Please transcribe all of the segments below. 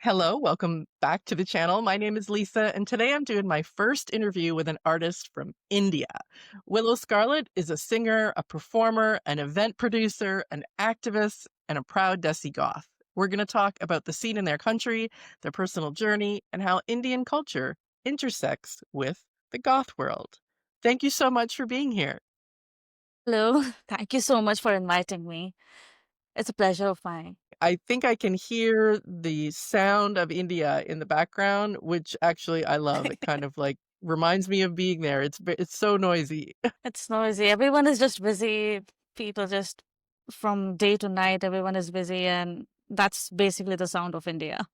Hello, welcome back to the channel. My name is Lisa, and today I'm doing my first interview with an artist from India. Willow Scarlet is a singer, a performer, an event producer, an activist, and a proud Desi Goth. We're going to talk about the scene in their country, their personal journey, and how Indian culture intersects with the goth world. Thank you so much for being here. Hello. Thank you so much for inviting me. It's a pleasure of mine. I think I can hear the sound of India in the background, which actually I love. It kind of like reminds me of being there. It's so noisy. It's noisy. Everyone is just busy. People just from day to night, everyone is busy, and that's basically the sound of India.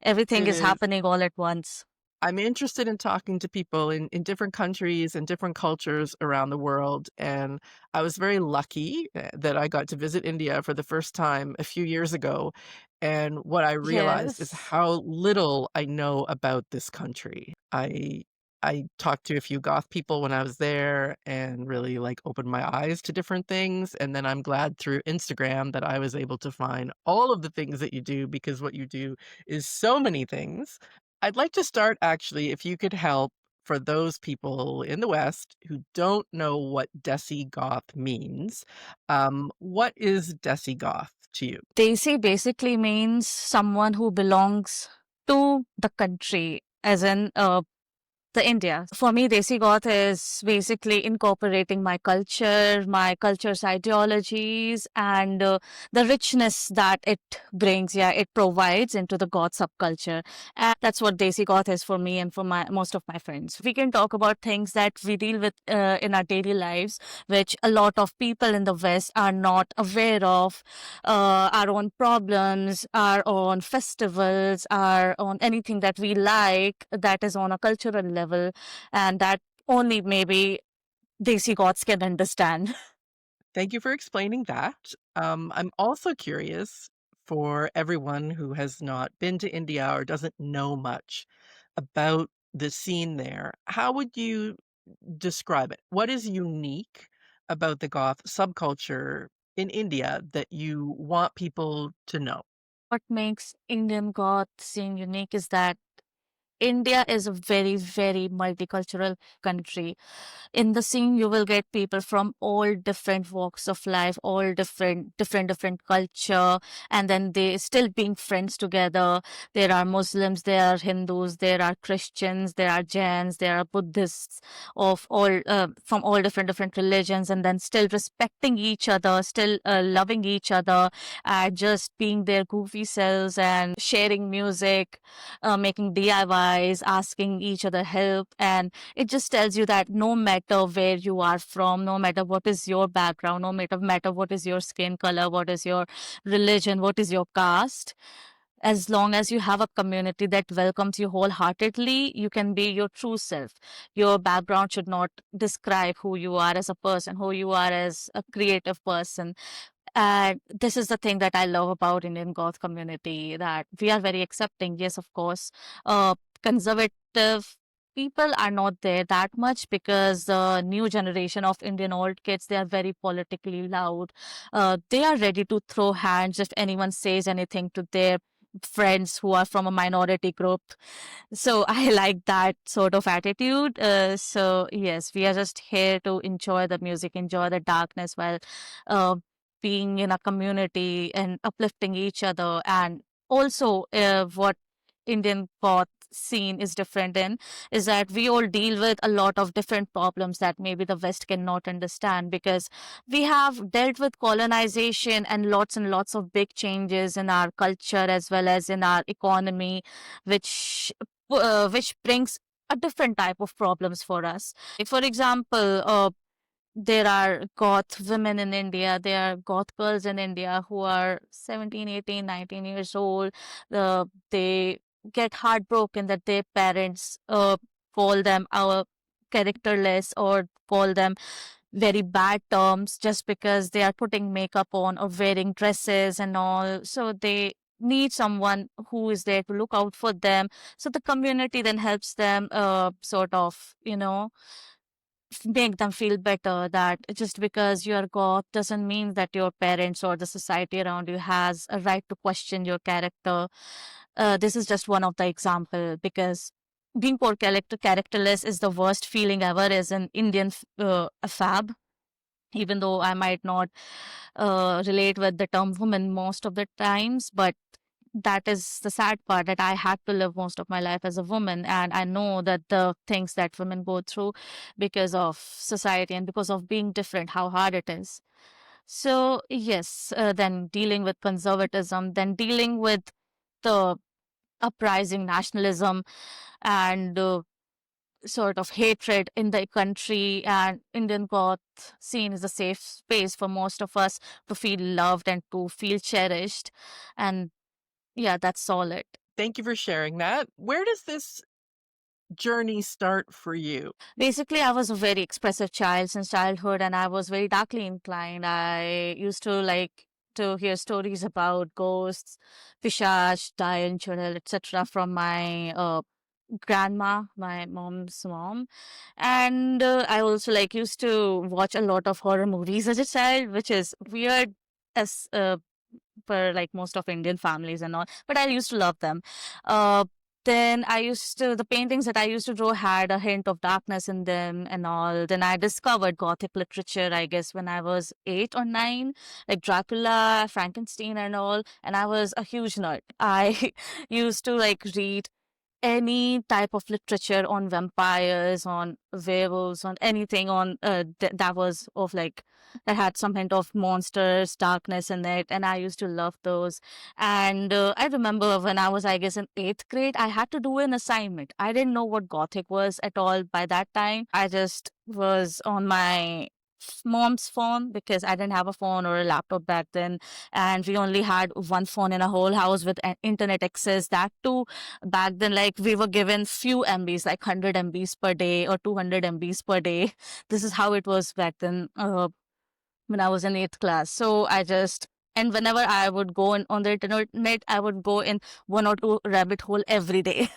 Everything It is is. happening all at once. I'm interested in talking to people in different countries and different cultures around the world. And I was very lucky that I got to visit India for the first time a few years ago. And what I realized is Yes. how little I know about this country. I talked to a few goth people when I was there and really like opened my eyes to different things. And then I'm glad through Instagram that I was able to find all of the things that you do because what you do is so many things. I'd like to start actually, if you could help for those people in the West who don't know what Desi Goth means. What is Desi Goth to you? Desi basically means someone who belongs to the country, as in the India. For me, Desi Goth is basically incorporating my culture's ideologies, and the richness that it brings, yeah, it provides into the Goth subculture. And that's what Desi Goth is for me and for my most of my friends. We can talk about things that we deal with in our daily lives, which a lot of people in the West are not aware of, our own problems, our own festivals, our own anything that we like that is on a cultural level, and that only maybe Desi gods can understand. Thank you for explaining that. I'm also curious for everyone who has not been to India or doesn't know much about the scene there. How would you describe it? What is unique about the goth subculture in India that you want people to know? What makes Indian goth scene unique is that India is a very, very multicultural country. In the scene you will get people from all different walks of life, all different culture, and then they still being friends together. There are Muslims, there are Hindus, there are Christians, there are Jains, there are Buddhists, of all from all different religions, and then still respecting each other, still loving each other, just being their goofy selves and sharing music, making DIYs, asking each other help. And it just tells you that no matter where you are from, no matter what is your background, no matter what is your skin color, what is your religion, what is your caste, as long as you have a community that welcomes you wholeheartedly, you can be your true self. Your background should not describe who you are as a person, who you are as a creative person. And this is the thing that I love about Indian Goth community, that we are very accepting. Yes, of course, conservative people are not there that much because the new generation of Indian old kids, they are very politically loud. They are ready to throw hands if anyone says anything to their friends who are from a minority group. So I like that sort of attitude. So yes, we are just here to enjoy the music, enjoy the darkness while uh, being in a community and uplifting each other. And also, what Indian goth scene is different in is that we all deal with a lot of different problems that maybe the West cannot understand, because we have dealt with colonization and lots of big changes in our culture as well as in our economy, which which brings a different type of problems for us. For example, there are goth women in India, there are goth girls in India who are 17, 18, 19 years old. They get heartbroken that their parents call them characterless, or call them very bad terms just because they are putting makeup on or wearing dresses and all. So they need someone who is there to look out for them. So the community then helps them sort of, make them feel better, that just because you're goth doesn't mean that your parents or the society around you has a right to question your character. This is just one of the example because being poor characterless is the worst feeling ever as an Indian fab. Even though I might not relate with the term woman most of the times, but that is the sad part that I had to live most of my life as a woman. And I know that the things that women go through because of society and because of being different, how hard it is. So, yes, then dealing with conservatism, then dealing with the uprising nationalism and sort of hatred in the country, and Indian goth scene is a safe space for most of us to feel loved and to feel cherished. And yeah, that's solid. Thank you for sharing that. Where does this journey start for you? Basically, I was a very expressive child since childhood, and I was very darkly inclined. I used to like to hear stories about ghosts, pishash, dial, chudal, etc. from my grandma, my mom's mom. And I also like used to watch a lot of horror movies as a child, which is weird as for like most of Indian families and all, but I used to love them. Uh, then I used to, the paintings that I used to draw had a hint of darkness in them and all. Then I discovered Gothic literature, I guess, when I was 8 or 9, like Dracula, Frankenstein, and all. And I was a huge nerd. I used to like read any type of literature on vampires, on werewolves, on anything on that was of like that had some hint of monsters, darkness in it, and I used to love those. And I remember when I was, I guess, in 8th grade, I had to do an assignment. I didn't know what Gothic was at all by that time. I just was on my mom's phone because I didn't have a phone or a laptop back then, and we only had one phone in a whole house with internet access. That too, back then, like we were given few MBs, like 100 MBs per day or 200 MBs per day. This is how it was back then when I was in 8th class. So I just, and whenever I would go on the internet, I would go in one or two rabbit hole every day.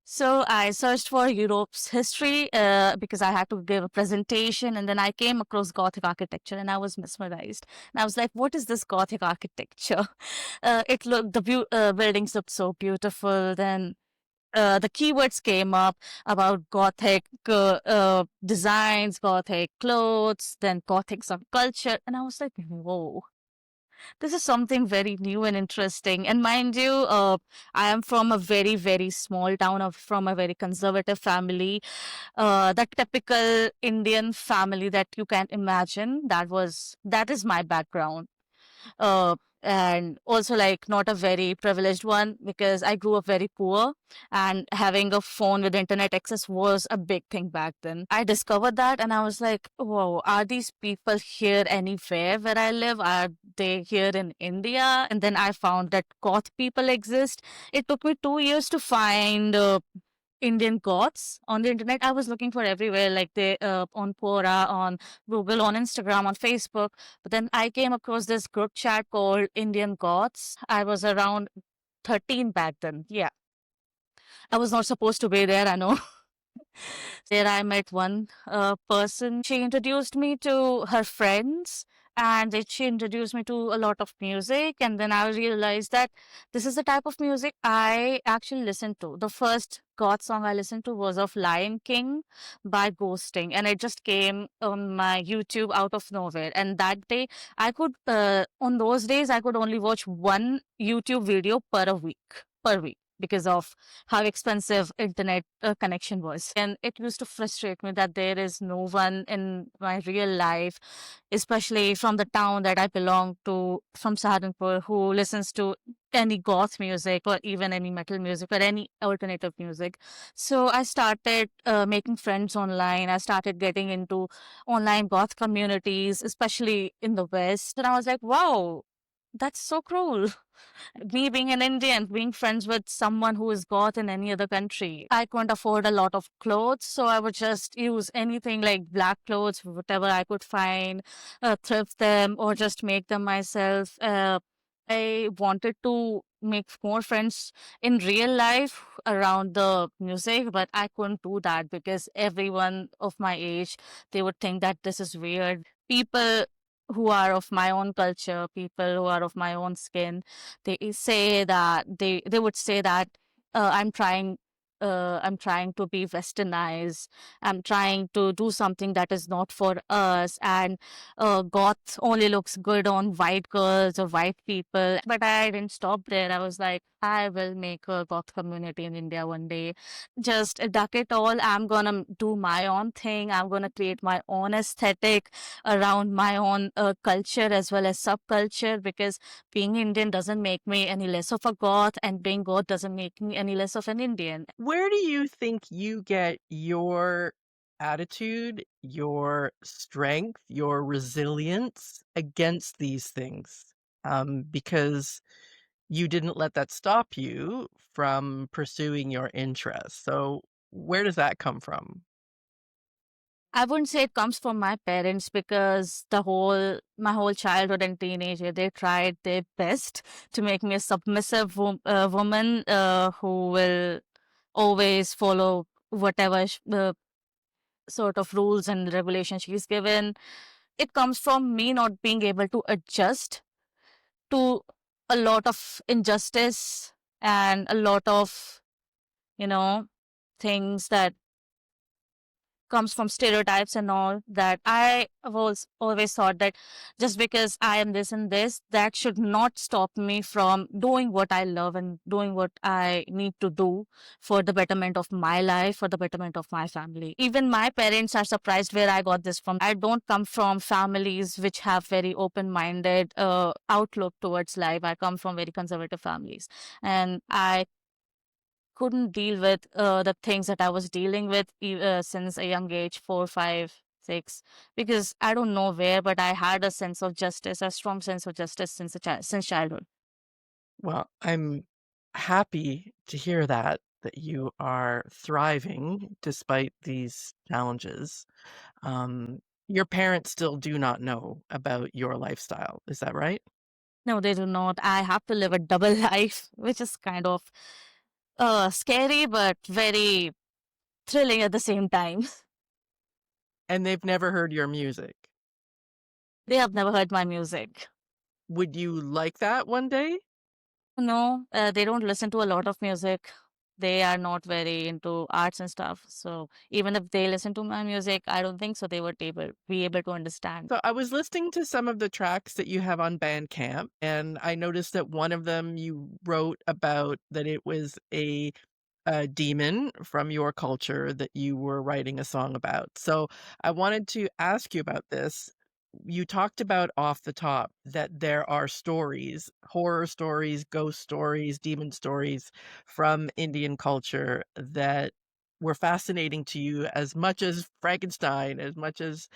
So I searched for Europe's history because I had to give a presentation, and then I came across Gothic architecture, and I was mesmerized. And I was like, "What is this Gothic architecture?" It looked buildings looked so beautiful. Then the keywords came up about Gothic designs, Gothic clothes, then Gothic subculture, and I was like, "Whoa, this is something very new and interesting." And mind you, I am from a very, very small town of from a very conservative family. The typical Indian family that you can imagine. That is my background. And also like not a very privileged one because I grew up very poor, and having a phone with internet access was a big thing back then. I discovered that and I was like, whoa, are these people here anywhere where I live? Are they here in India? And then I found that Goth people exist. It took me 2 years to find Indian goths on the internet. I was looking for everywhere, like they on Quora, on Google, on Instagram, on Facebook. But then I came across this group chat called Indian Goths. I was around 13 back then. Yeah, I was not supposed to be there. I know. There I met one person. She introduced me to her friends, and then she introduced me to a lot of music. And then I realized that this is the type of music I actually listen to. The first God song I listened to was of Lion King by Ghosting, and it just came on my YouTube out of nowhere. And that day, on those days, I could only watch one YouTube video per week because of how expensive internet connection was. And it used to frustrate me that there is no one in my real life, especially from the town that I belong to, from Saharanpur, who listens to any goth music or even any metal music or any alternative music. So I started making friends online. I started getting into online goth communities, especially in the West. And I was like, wow, that's so cool. Me being an Indian, being friends with someone who is goth in any other country. I couldn't afford a lot of clothes, so I would just use anything like black clothes, whatever I could find, thrift them or just make them myself. I wanted to make more friends in real life around the music, but I couldn't do that because everyone of my age, they would think that this is weird. People who are of my own culture, people who are of my own skin, they say that they would say that uh, I'm trying I'm trying to be westernized. I'm trying to do something that is not for us, and goth only looks good on white girls or white people. But I didn't stop there. I was like, I will make a goth community in India one day. Just duck it all. I'm gonna do my own thing. I'm gonna create my own aesthetic around my own culture as well as subculture, because being Indian doesn't make me any less of a goth, and being goth doesn't make me any less of an Indian. Where do you think you get your attitude, your strength, your resilience against these things? Because you didn't let that stop you from pursuing your interests. So where does that come from? I wouldn't say it comes from my parents, because my whole childhood and teenager, they tried their best to make me a submissive woman who will always follow whatever sort of rules and regulations she's given. It comes from me not being able to adjust to a lot of injustice and a lot of, you know, things that comes from stereotypes and all. That I was always thought that just because I am this and this, that should not stop me from doing what I love and doing what I need to do for the betterment of my life, for the betterment of my family. Even my parents are surprised where I got this from. I don't come from families which have very open-minded outlook towards life. I come from very conservative families, and I couldn't deal with the things that I was dealing with since a young age, 4, 5, 6, because I don't know where, but I had a sense of justice, a strong sense of justice since childhood. Well, I'm happy to hear that you are thriving despite these challenges. Um, your parents still do not know about your lifestyle, is that right? No, they do not. I have to live a double life, which is kind of scary, but very thrilling at the same time. And they've never heard your music. They have never heard my music. Would you like that one day? No, they don't listen to a lot of music. They are not very into arts and stuff. So even if they listen to my music, I don't think so they would be able to understand. So I was listening to some of the tracks that you have on Bandcamp, and I noticed that one of them you wrote about that it was a demon from your culture that you were writing a song about. So I wanted to ask you about this. You talked about off the top that there are stories, horror stories, ghost stories, demon stories from Indian culture that were fascinating to you as much as Frankenstein, as much as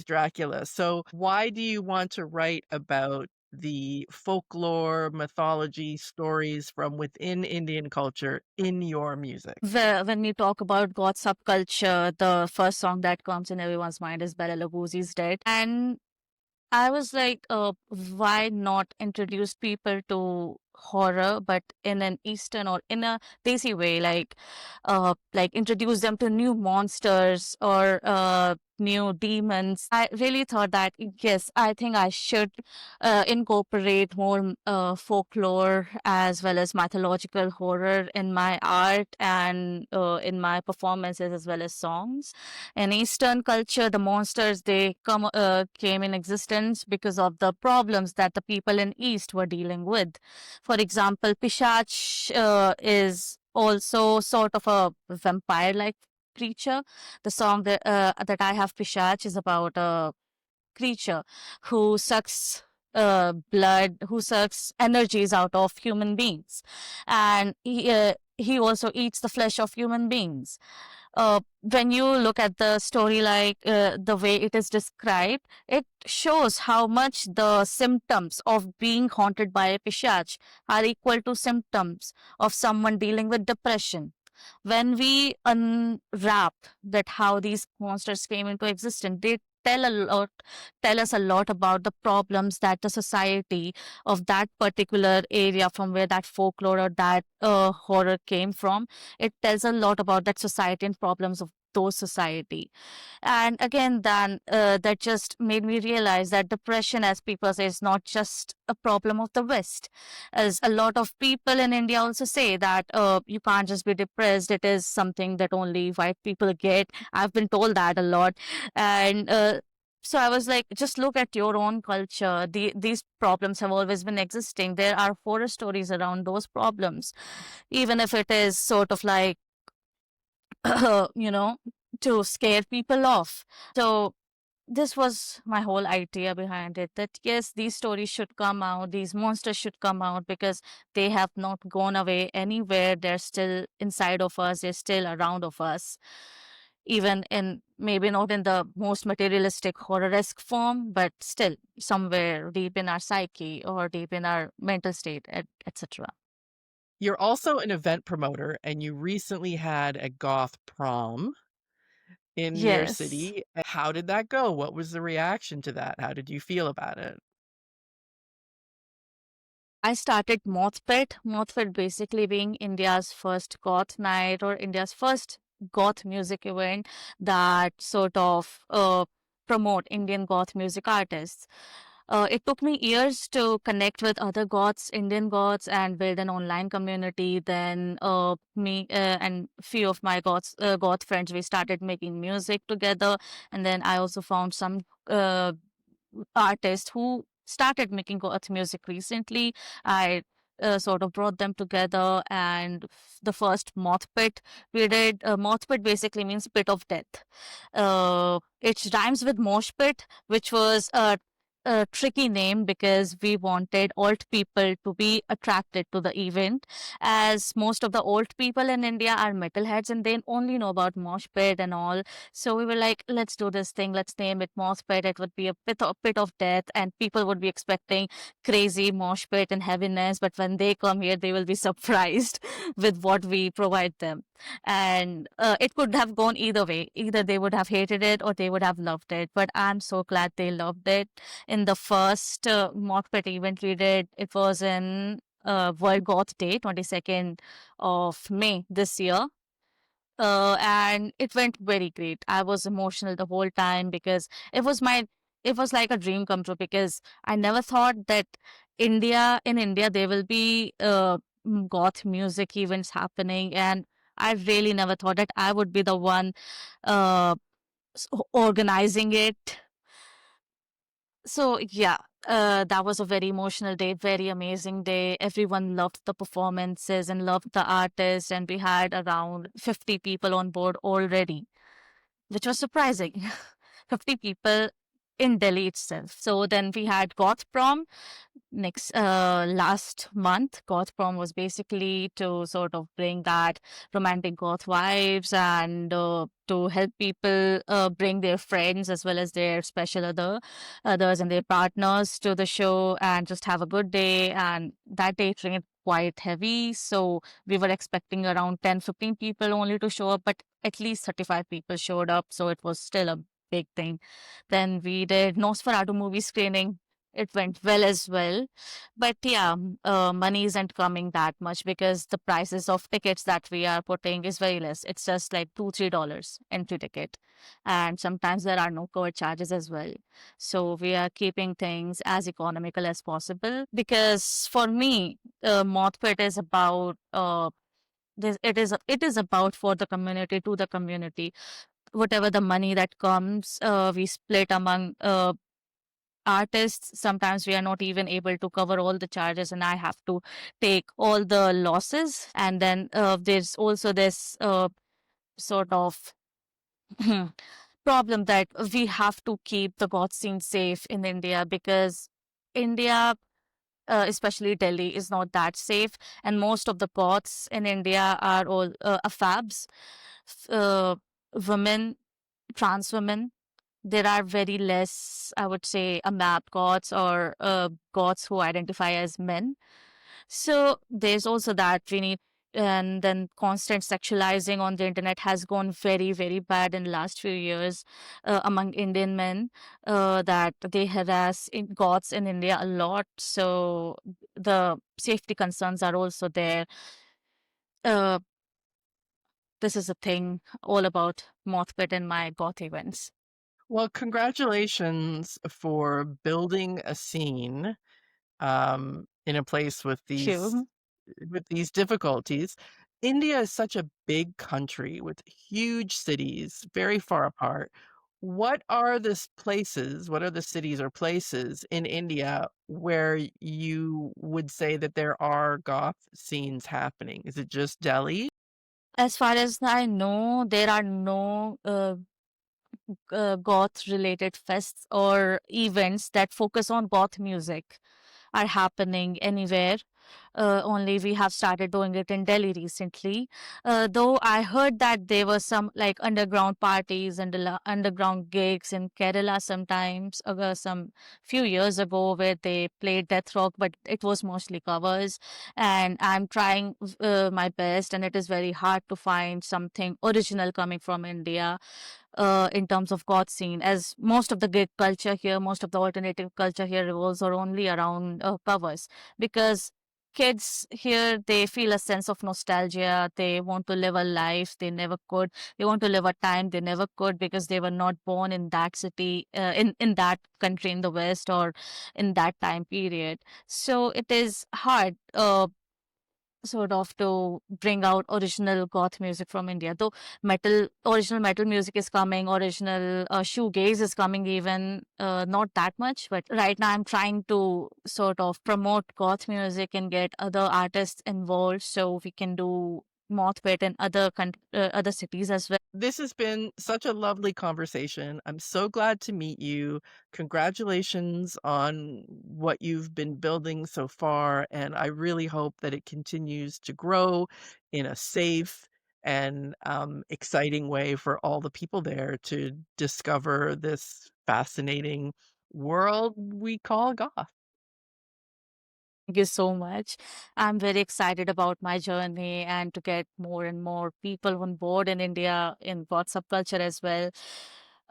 Dracula. So why do you want to write about the folklore, mythology, stories from within Indian culture in your music? When we talk about God subculture, the first song that comes in everyone's mind is Bela Lugosi's Dead. And I was like, why not introduce people to horror, but in an Eastern or in a Desi way, like introduce them to new monsters or new demons. I really thought that yes, I think I should incorporate more folklore as well as mythological horror in my art and in my performances as well as songs. In Eastern culture, the monsters came in existence because of the problems that the people in East were dealing with. For example, Pishach is also sort of a vampire-like creature. The song that I have, Pishach, is about a creature who sucks blood, who sucks energies out of human beings, and he also eats the flesh of human beings. When you look at the story, like the way it is described, it shows how much the symptoms of being haunted by a pishach are equal to symptoms of someone dealing with depression. When we unwrap that how these monsters came into existence, they tell a lot tell us a lot about the problems that the society of that particular area from where that folklore or that horror came from. It tells a lot about that society and problems of those society. And again, then that just made me realize that depression, as people say, is not just a problem of the West. As a lot of people in India also say that you can't just be depressed. It is something that only white people get. I've been told that a lot. And so I was like, just look at your own culture. These problems have always been existing. There are horror stories around those problems, even if it is sort of like, you know, to scare people off. So this was my whole idea behind it, that yes, these stories should come out, these monsters should come out, because they have not gone away anywhere. They're still inside of us, they're still around of us, even in maybe not in the most materialistic horror-esque form, but still somewhere deep in our psyche or deep in our mental state, etc. You're also an event promoter, and you recently had a goth prom in your Yes. city. How did that go? What was the reaction to that? How did you feel about it? I started Mothpit. Mothpit basically being India's first goth night, or India's first goth music event that sort of promote Indian goth music artists. It took me years to connect with other goths, Indian goths, and build an online community. Then me and few of my goth friends, we started making music together. And then I also found some uh, artists who started making goth music recently. I sort of brought them together, and the first moth pit we did. Moth pit basically means pit of death. It rhymes with mosh pit, which was a tricky name because we wanted old people to be attracted to the event, as most of the old people in India are metalheads and they only know about mosh pit and all. So we were like, let's do this thing. Let's name it Mosh Pit. It would be a pit of death, and people would be expecting crazy mosh pit and heaviness. But when they come here, they will be surprised with what we provide them. And it could have gone either way. Either they would have hated it or they would have loved it. But I'm so glad they loved it. In the first mock pit event we did, it was in World Goth Day, 22nd of May this year, and it went very great. I was emotional the whole time because it was like a dream come true, because I never thought that in India there will be goth music events happening, and I really never thought that I would be the one uh, organizing it. So yeah, that was a very emotional day, very amazing day. Everyone loved the performances and loved the artist, and we had around 50 people on board already, which was surprising. 50 people in Delhi itself. So then we had Goth Prom last month. Goth Prom was basically to sort of bring that romantic goth vibes, and to help people bring their friends as well as their others and their partners to the show and just have a good day. And that day it rained quite heavy, so we were expecting around 10-15 people only to show up, but at least 35 people showed up, so it was still a big thing. Then we did Nosferatu movie screening. It went well as well. But yeah, money isn't coming that much because the prices of tickets that we are putting is very less. It's just like $2-3 entry ticket. And sometimes there are no cover charges as well. So we are keeping things as economical as possible, because for me, Moth Pit is about it is about for the community, to the community. Whatever the money that comes, we split among artists. Sometimes we are not even able to cover all the charges, and I have to take all the losses. And then there's also this sort of problem that we have to keep the goth scene safe in India, because India, especially Delhi, is not that safe, and most of the goths in India are all affabs, uh, women, trans women. There are very less, I would say, map goths or goths who identify as men. So there's also that we need. And then constant sexualizing on the internet has gone very, very bad in the last few years among Indian men, that they harass goths in India a lot. So the safety concerns are also there. Uh, this is a thing all about Mothbit and my goth events. Well, congratulations for building a scene, in a place Sure. with these difficulties. India is such a big country with huge cities very far apart. What are the cities or places in India where you would say that there are goth scenes happening? Is it just Delhi? As far as I know, there are no goth related fests or events that focus on goth music are happening anywhere. Only we have started doing it in Delhi recently. Though I heard that there were some like underground parties and underground gigs in Kerala sometimes, some few years ago where they played death rock, but it was mostly covers. And I'm trying my best, and it is very hard to find something original coming from India in terms of goth scene, as most of the gig culture here, most of the alternative culture here revolves or only around covers, because kids here, they feel a sense of nostalgia. They want to live a life they never could. They want to live a time they never could because they were not born in that city, in that country in the West, or in that time period. So it is hard, sort of, to bring out original goth music from India. Though original metal music is coming, original shoegaze is coming, even not that much. But right now, I'm trying to sort of promote goth music and get other artists involved, so we can do Mothbit in other cities as well. This has been such a lovely conversation. I'm so glad to meet you. Congratulations on what you've been building so far, and I really hope that it continues to grow in a safe and exciting way for all the people there to discover this fascinating world we call goth. Thank you so much. I'm very excited about my journey and to get more and more people on board in India in what subculture as well.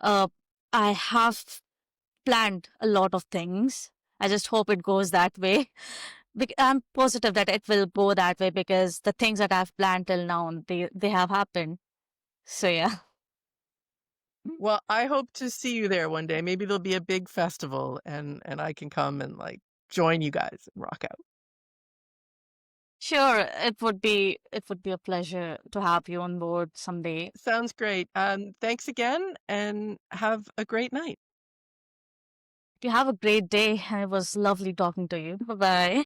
Uh, I have planned a lot of things. I just hope it goes that way. I'm positive that it will go that way because the things that I've planned till now, they have happened. So yeah. Well, I hope to see you there one day. Maybe there'll be a big festival and I can come and like join you guys and rock out. Sure, it would be a pleasure to have you on board someday. Sounds great. Thanks again and have a great night. You have a great day, and it was lovely talking to you. Bye bye.